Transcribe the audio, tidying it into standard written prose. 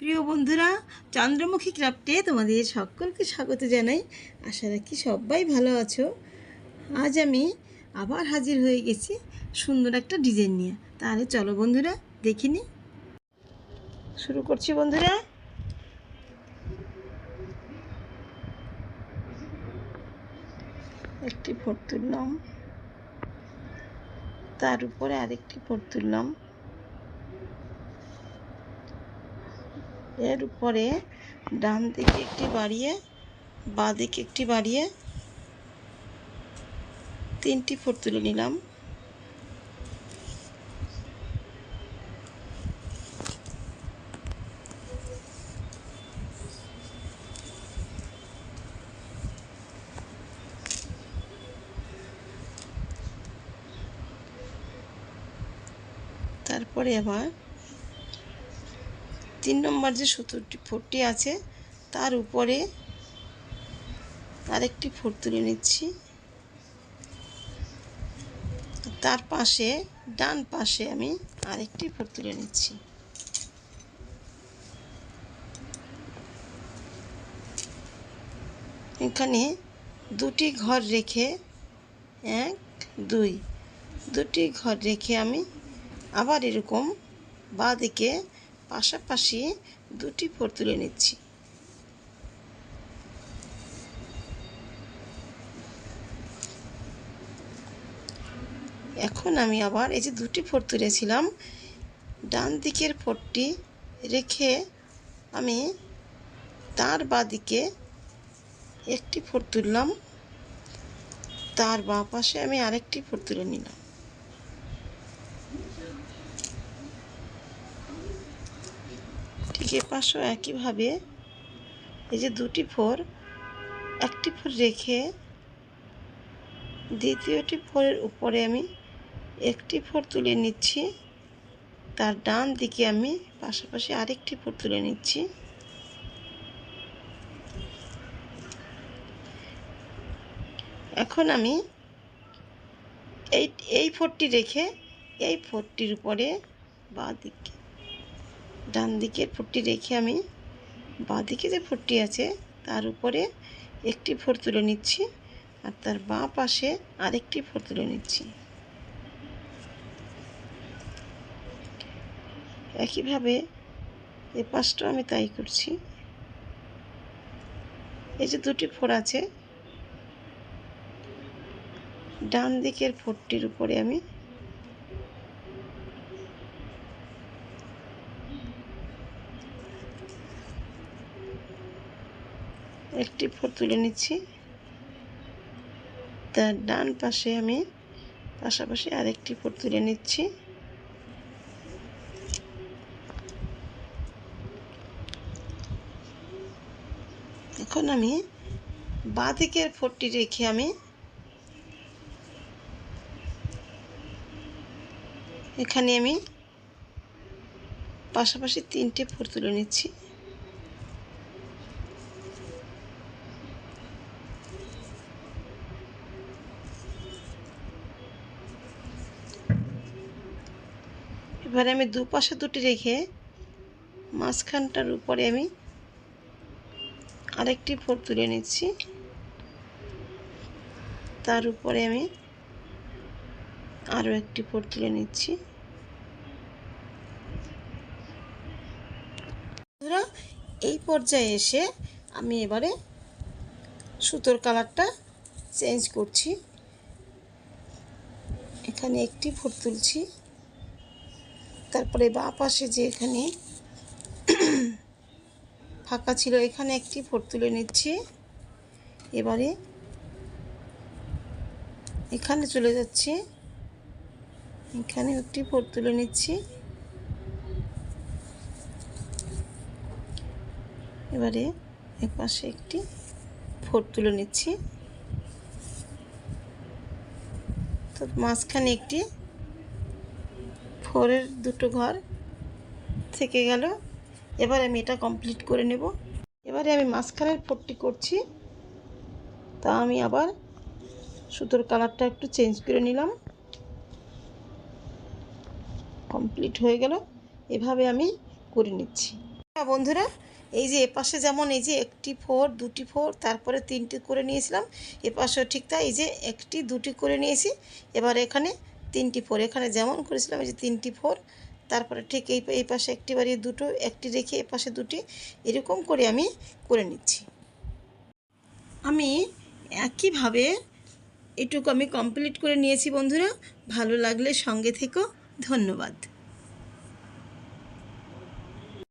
প্রিয় বন্ধুরা, চন্দ্রমুখী ক্রাফটে তোমাদের সকলকে স্বাগত জানাই। আশা রাখি সবাই ভালো আছো। আজ আমি আবার হাজির হয়ে গেছি সুন্দর একটা ডিজাইন নিয়ে। তাহলে চলো বন্ধুরা দেখে নিই। শুরু করছি বন্ধুরা। একটি ফোঁট তুললাম, তার উপরে আরেকটি ফোঁট তুললাম, এর উপরে ডান দিকে একটি বাড়িয়ে বাঁ দিকে একটি বাড়িয়ে তিনটি ফোঁট তুলে নিলাম। তারপরে আবার 3 নম্বর যে ফোঁটটি আছে তার উপরে আরেকটি ফোঁট তুলে নিচ্ছি। তার পাশে ডান পাশে আমি আরেকটি ফোঁট তুলে নিচ্ছি। এখানে দুটি ঘর রেখে 1 2 দুটি ঘর রেখে আমি আবার এরকম বাঁ দিকে পাশাপাশি দুটি ফোঁট তুলে নিচ্ছি। এখন আমি আবার এই যে দুটি ফোঁট তুলেছিলাম, ডান দিকের ফোঁটটি রেখে আমি তার বাঁ দিকে একটি ফোঁট তুললাম, তার বাঁ পাশে আমি আরেকটি ফোঁট তুলে নিলাম। ঠিক এ পাশেও একইভাবে এই যে দুটি ফোঁট, একটি ফোঁট রেখে দ্বিতীয়টি ফোঁটের উপরে আমি একটি ফোঁট তুলে নিচ্ছি, তার ডান দিকে আমি পাশাপাশি আরেকটি ফোঁট তুলে নিচ্ছি। এখন আমি এই ফোঁটটি রেখে এই ফোঁটটির উপরে বাঁ দিকে ডান দিকের ফোঁটটি রেখে আমি বাঁ দিকে যে ফোঁটটি আছে তার উপরে একটি ফোঁট তুলে নিচ্ছি, আর তার বাঁ পাশে আরেকটি ফোঁট তুলে নিচ্ছি। একইভাবে এ পাশটাও আমি তাই করছি। এই যে দুটি ফোঁট আছে, ডান দিকের ফোঁটটির উপরে আমি একটি ফোঁট তুলে নিচ্ছি, তার ডান পাশে আমি পাশাপাশি আরেকটি ফোঁট তুলে নিচ্ছি। এখন আমি বাঁ দিকের ফোঁটটি রেখে আমি এখানে আমি পাশাপাশি 3টে ফোঁট তুলে নিচ্ছি। এবারে আমি দুপাশে দুটি রেখে মাঝখানটার উপরে আমি আরেকটি ফোঁট তুলে নিচ্ছি, তার উপরে আমি আরও একটি ফোঁট তুলে নিচ্ছি। এই পর্যায়ে এসে আমি এবারে সুতোর কালারটা চেঞ্জ করছি। এখানে একটি ফোঁট তুলছি, তারপরে বাঁ পাশে যে এখানে ফাঁকা ছিল এখানে একটি ফোঁট তুলে নিচ্ছি। এবারে এখানে চলে যাচ্ছি, এখানে একটি ফোঁট তুলে নিচ্ছি। এবারে এক পাশে একটি ফোঁট তুলে নিচ্ছি, তো মাঝখানে একটি ফোরের দুটো ঘর থেকে গেল। এবার আমি এটা কমপ্লিট করে নেব। এবারে আমি মাঝখানের ফোঁটটি করছি, তা আমি আবার সুতোর কালারটা একটু চেঞ্জ করে নিলাম। কমপ্লিট হয়ে গেল, এভাবে আমি করে নিচ্ছি। বন্ধুরা, এই যে এপাশে যেমন এই যে একটি ফোর, দুটি ফোর, তারপরে তিনটি করে নিয়েছিলাম, এপাশেও ঠিক তাই এই যে একটি দুটি করে নিয়েছি। এবার এখানে তিনটি ফোর, এখানে যেমন করেছিলাম এই যে তিনটি ফোর, তারপরে ঠিক এই পাশে একটি বাড়িয়ে দুটো, একটি রেখে এপাশে দুটি, এরকম করে আমি করে নিচ্ছি। আমি একইভাবে এটুকু আমি কমপ্লিট করে নিয়েছি বন্ধুরা। ভালো লাগলে সঙ্গে থেকো। ধন্যবাদ।